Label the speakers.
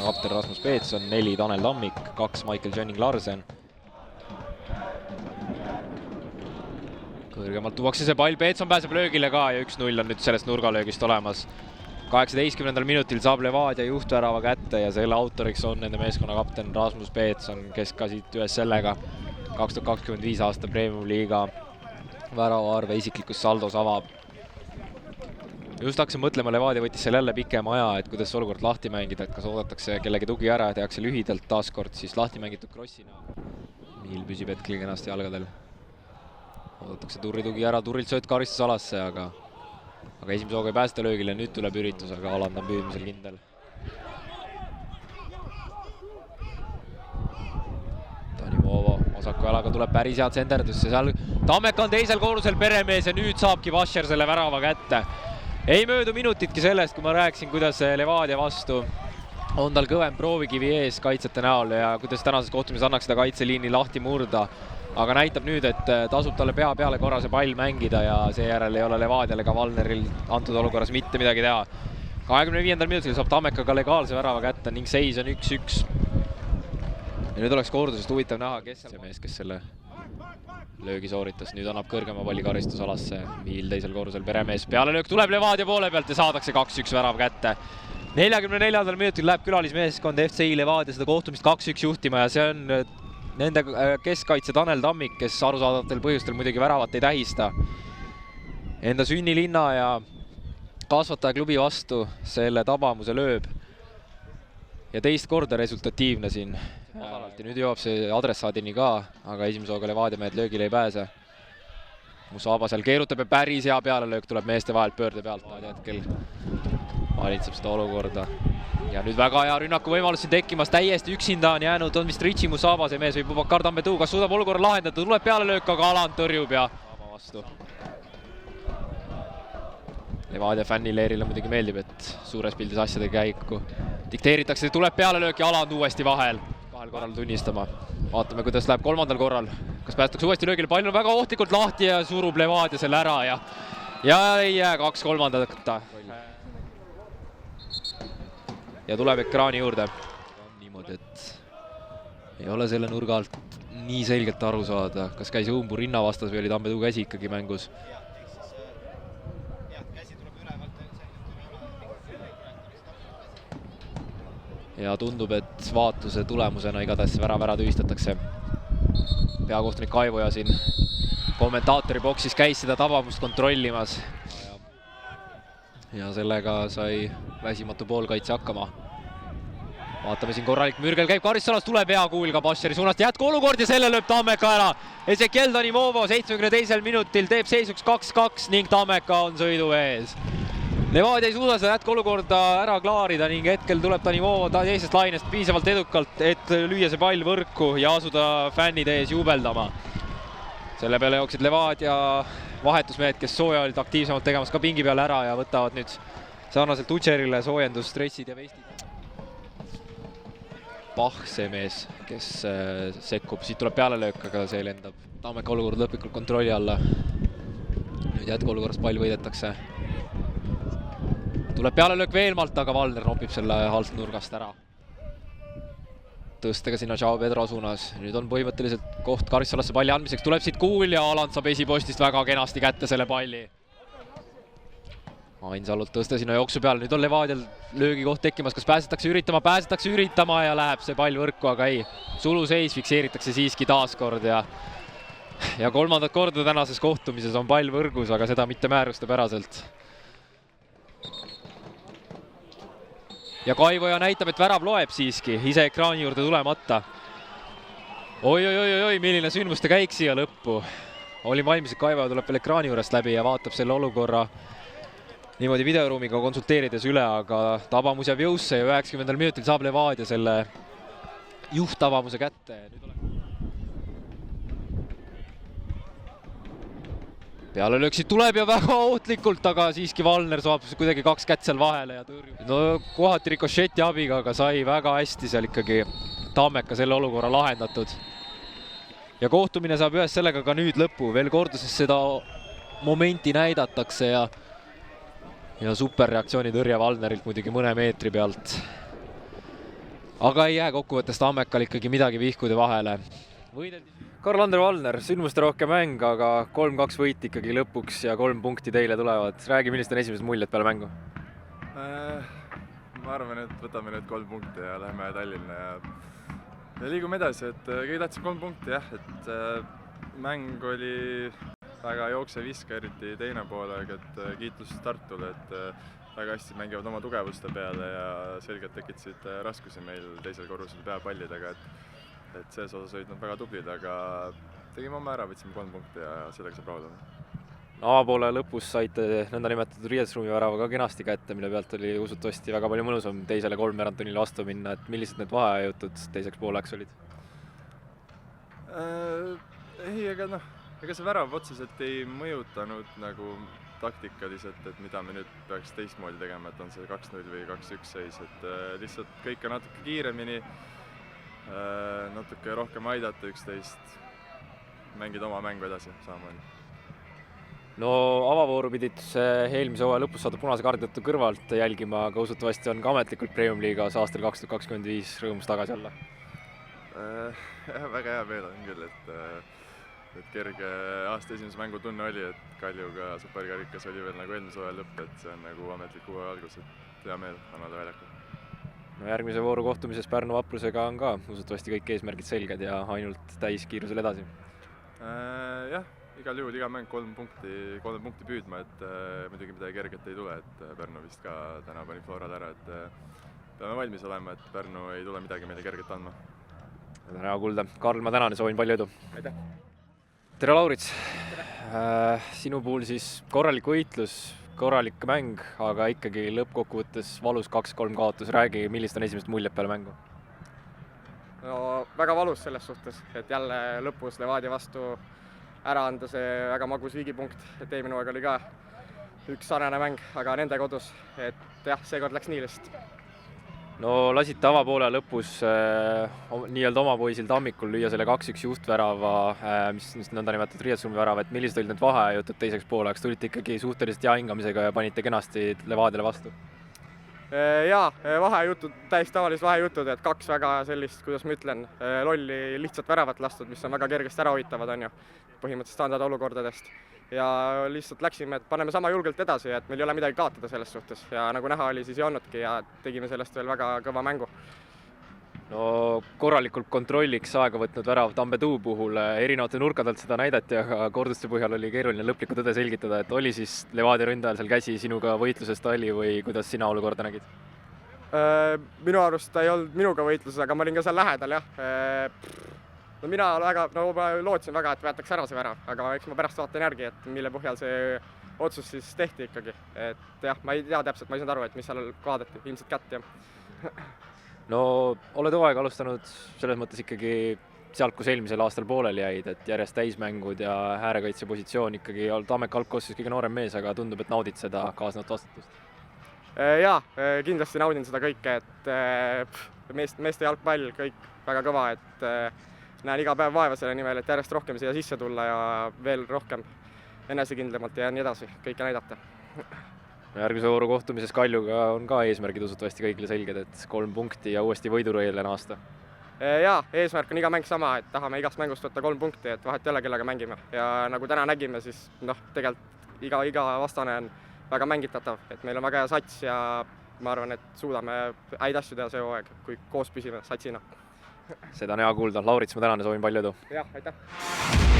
Speaker 1: kapten Rasmus Peetson, 4 Tanel Tammik, 2 Michael Jönning Larsen. Kõrgemalt tuuakse see pall, Peetson pääseb löögile ka ja 1-0 on nüüd sellest nurgalöögist olemas. 18. minutil saab Levadia juhtvärava kätte ja selle autoriks on nende meeskonna kapten Rasmus Peetson, kes ka siit ühes sellega 2025 aasta Premium Liiga väravaarve isiklikus saldos avab. Just hakkasin mõtlema, Levadia võttis seal jälle pikema aja, et kuidas olukord lahti mängida, et kas oodatakse kellegi tugi ära ja tehakse lühidalt taaskord siis lahti mängitud krossina. Miil püsib hetkel kenasti jalgadel. Oodatakse Turri tugi ära, Turrilt sööt karistusalasse, aga esimese hooga ei päästa löögile, nüüd tuleb üritus, aga Aland on püüdmisel kindel. Tanimovo osaku jalaga tuleb päris head senderdusse, seal Tammeka on teisel koorusel peremees ja nüüd saabki Vasher selle värava kätte. Ei möödu minutitki sellest, kui ma rääkisin, kuidas Levadia vastu on tal kõvem proovikivi ees kaitsjate näol ja kuidas tänases kohtumises annaks seda kaitseliini lahti murda. Aga näitab nüüd, et tasub talle pea peale korra see pall mängida ja seejärel ei ole Levadial ega Valneril antud olukorras mitte midagi teha. 25. minutil saab Tammeka ka legaalse värava kätte ning seis on 1-1. Ja nüüd oleks koordusest huvitav näha, kes see mees, kes selle löögi sooritas. Nüüd annab kõrgema palli karistusalasse Miil teisel koorusel peremees. Peale löök tuleb Levadia poole pealt ja saadakse 2-1 värav kätte. 44. minutil läheb külalismeeskond FCI Levadia seda kohtumist 2-1 juhtima ja see on nende keskkaitse Tanel Tammik, kes arusaadavatel põhjustel muidugi väravat ei tähista. Enda sünnilinna ja kasvatajaklubi vastu selle tabamuse lööb. Ja teist korda resultatiivne siin. Ja nüüd jõuab see adressaadini ka, aga esimese hooga Levadia mehed löögile ei pääse. Musaba seal keerutab ja päris hea pealelöök tuleb meeste vahelt pöörde pealt. Hetkel valitseb seda olukorda. Ja nüüd väga hea rünnaku võimalus siin tekkimas. Täiesti üksinda on jäänud, on vist Richie Musaba see mees või Bubakar Tambetu, kas suudab olukorra lahendada. Tuleb pealelöök, aga Aland tõrjub ja vastu. Levadia fännileerile muidugi meeldib, et suures pildis asjadega käiku dikteeritakse, tuleb pealelöök ja Aland uuesti vahel. Kahel korral tunnistama. Vaatame, kuidas läheb kolmandal korral. Kas päästakse uuesti löögile? Pall on väga ohtlikult lahti ja surub Levadia selle ära ja ei jää 2/3. Ja tuleb ekraani juurde. Niimoodi, et ei ole selle nurga alt nii selgelt aru saada, kas käis õumbu rinna vastas või oli Tambetu käsi ikkagi mängus. Ja tundub, et vaatluse tulemusena igatahes värav ära tühistatakse. Peakohtunik Kaivoja siin kommentaatori boksis käis seda tabamust kontrollimas. Ja sellega sai väsimatu poolkaitse hakkama. Vaatame siin korralik mürgel, käib karistusalas, tuleb hea kuul ka Bascheri suunast. Jätku olukord ja selle lööb Tammeka ära. Ezekiel Tanimovo 72. minutil teeb seisuks 2-2 ning Tammeka on sõidu ees. Levadia ei suuda seda jätkuolukorda ära klaarida ning hetkel tuleb Tanimovo teisest lainest piisavalt edukalt, et lüüa see pall võrku ja asuda fännide ees juubeldama. Selle peale jooksid Levadia vahetusmehed, kes sooja olid aktiivsemalt tegemas ka pingi peale ära ja võtavad nüüd sarnaselt Utšerile soojendus, stressid ja vestid. Pah, see mees, kes sekkub, siit tuleb pealelöök, aga see lendab. Tammeka olukord lõplikult kontrolli alla. Nüüd jätkuolukorras pall võidetakse. Tuleb pealelöök Veelmalt, aga Valner nopib selle alt nurgast ära. Tõstega sinna Joao Pedro suunas. Nüüd on põhimõtteliselt koht karistusalasse palli andmiseks. Tuleb siit kuul ja Aland saab esipostist väga kenasti kätte selle palli. Ainsalult tõste sinna jooksu peale. Nüüd on Levadial löögikoht tekkimas. Kas pääsetakse üritama ja läheb see pall võrku, aga ei. Suluseis fikseeritakse siiski taaskord ja kolmandat korda tänases kohtumises on pall võrgus, aga seda mitte määruste päraselt. Ja Kaivoja näitab, et värav loeb siiski, ise ekraani juurde tulemata. Oi, milline sündmuste käik siia lõppu. Olin valmis, et Kaivoja tuleb veel ekraani juurest läbi ja vaatab selle olukorra niimoodi videoruumiga konsulteerides üle, aga tabamus jääb jõusse ja 90. minutil saab Levadia selle juhttabamuse kätte. Peale lööksid tuleb ja väga ohtlikult, aga siiski Valner saab kuidagi 2 kätt seal vahele ja tõrjub. No kohati rikošeti abiga, aga sai väga hästi seal ikkagi Tammeka selle olukorra lahendatud. Ja kohtumine saab ühes sellega ka nüüd lõppu. Veel korduses seda momenti näidatakse ja superreaktsiooni tõrje Valnerilt muidugi mõne meetri pealt. aga ei jää kokkuvõttes Tammekal ikkagi midagi vihkude vahele. Karl-Ander Valner, sündmusterohke mäng, aga 3-2 võit ikkagi lõpuks ja 3 punkti teile tulevad. Räägi, millised on esimesed muljed peale mängu?
Speaker 2: Ma arvan, et võtame nüüd 3 punkti ja läheme Tallinna ja liigume edasi, et kõige tähtsam 3 punkti jah, et mäng oli väga jookse-viska, eriti teine poolega, et kiitus Tartule, et väga hästi mängivad oma tugevuste peale ja selgelt tekitasid raskusi meil teisel korrusel peapallidega, et selles osas olid nad väga tublid, aga tegime oma ära, võtsime 3 punkti ja sellega saab rahul olla.
Speaker 1: Avapoole lõpus saite nõndanimetatud riietusruumi värava ka kenasti kätte, mille pealt oli usutavasti väga palju mõnusam teisele kolmveerandtunnile vastu minna, et millised need vaheajutud teiseks pooleks olid?
Speaker 2: Ei, ega see värav otseselt ei mõjutanud nagu taktikaliselt, et mida me nüüd peaks teistmoodi tegema, et on see 2-0 või 2-1 seis, et lihtsalt kõike natuke kiiremini, natuke rohkem aidata üksteist, mängida oma mängu edasi samamoodi.
Speaker 1: No avavooru pidid eelmise hooaja lõpus saada punase kaardi tõttu kõrvalt jälgima, aga usutavasti on ka ametlikult Premium-liigas aastal 2025 rõõmus tagasi olla.
Speaker 2: Väga hea meel on küll, et kerge aasta esimese mängu tunne oli, et Kaljuga superkarikas oli veel nagu eelmise hooaja lõpp, et see on nagu ametlik uue algus, et hea meel on olla väljakul.
Speaker 1: No järgmise vooru kohtumises Pärnu Vaprusega on ka usutavasti kõik eesmärgid selged ja ainult täiskiirusel edasi.
Speaker 2: Jah, igal juhul iga mäng 3 punkti püüdma, et muidugi midagi kerget ei tule, et Pärnu vist ka täna pani Florale ära, et peame valmis olema, et Pärnu ei tule midagi meile kerget andma.
Speaker 1: Hea kuulda. Karl, ma tänan ja soovin palju edu.
Speaker 2: Aitäh!
Speaker 1: Tere, Laurits! Sinu puhul siis korralik võitlus, korralik mäng, aga ikkagi lõppkokkuvõttes valus 2-3 kaotus. Räägi, millised on esimesed muljed peale mängu?
Speaker 3: No väga valus selles suhtes, et jälle lõpus Levadia vastu ära anda see väga magus viigipunkt, et eelmine hooaeg oli ka üks sarnane mäng, aga nende kodus, et jah, seekord läks nii lihtsalt.
Speaker 1: No lasite avapoole lõpus nii-öelda oma poisil Tammikul lüüa selle 2-1 juhtvärava, mis nõndanimetatud riietusruumi värava, et millised olid need vaheajutud teiseks pooleks? Tulite ikkagi suhteliselt hea hingamisega ja panite kenasti Levadiale vastu?
Speaker 3: Jaa, vahejutud, täiesti tavalised vahejutud, et 2 väga sellist, kuidas ma ütlen, lolli lihtsalt väravat lastud, mis on väga kergesti ära hoitavad, on ju, põhimõtteliselt standardolukordadest. Ja lihtsalt läksime, et paneme sama julgelt edasi, et meil ei ole midagi kaotada selles suhtes ja nagu näha oli, siis ei olnudki ja tegime sellest veel väga kõva mängu.
Speaker 1: No korralikult kontrolliks aega võtnud värav Tambetuu puhul, erinevate nurkadelt seda näidati, aga korduste põhjal oli keeruline lõplikku tõde selgitada, et oli siis Levadia ründajal seal käsi sinuga võitluses ta oli või kuidas sina olukorda nägid?
Speaker 3: Minu arust ta ei olnud minuga võitluses, aga ma olin ka seal lähedal, jah. No ma lootsin väga, et võetakse ära see värav, aga eks ma pärast vaatan järgi, et mille põhjal see otsus siis tehti ikkagi. Et jah, ma ei tea täpselt, ma ei saanud aru, et mis seal vaadati, ilmselt kätt, jah.
Speaker 1: No oled hooaega alustanud selles mõttes ikkagi sealt, kus eelmisel aastal pooleli jäid, et järjest täismängud ja äärekaitse positsioon ikkagi Tammeka algkoosseisus kõige noorem mees, aga tundub, et naudid seda kaasnevat vastutust.
Speaker 3: Jaa, kindlasti naudin seda kõike, et meeste jalgpall kõik väga kõva, et näen iga päev vaeva selle nimel, et järjest rohkem siia sisse tulla ja veel rohkem enesekindlamalt ja nii edasi kõike näidata.
Speaker 1: Järgmise vooru kohtumises Kaljuga on ka eesmärgid usutavasti kõigile selged, et 3 punkti ja uuesti võidurõile naasta.
Speaker 3: Jaa, eesmärk on iga mäng sama, et tahame igast mängust võtta 3 punkti, et vahet ei ole, kellega mängime. Ja nagu täna nägime, siis tegelikult iga vastane on väga mängitatav, et meil on väga hea sats ja ma arvan, et suudame häid asju teha see hooaeg, kui koos püsime satsina.
Speaker 1: Seda on hea kuulda. Laurits, ma tänan ja soovin palju edu.
Speaker 3: Jah, aitäh!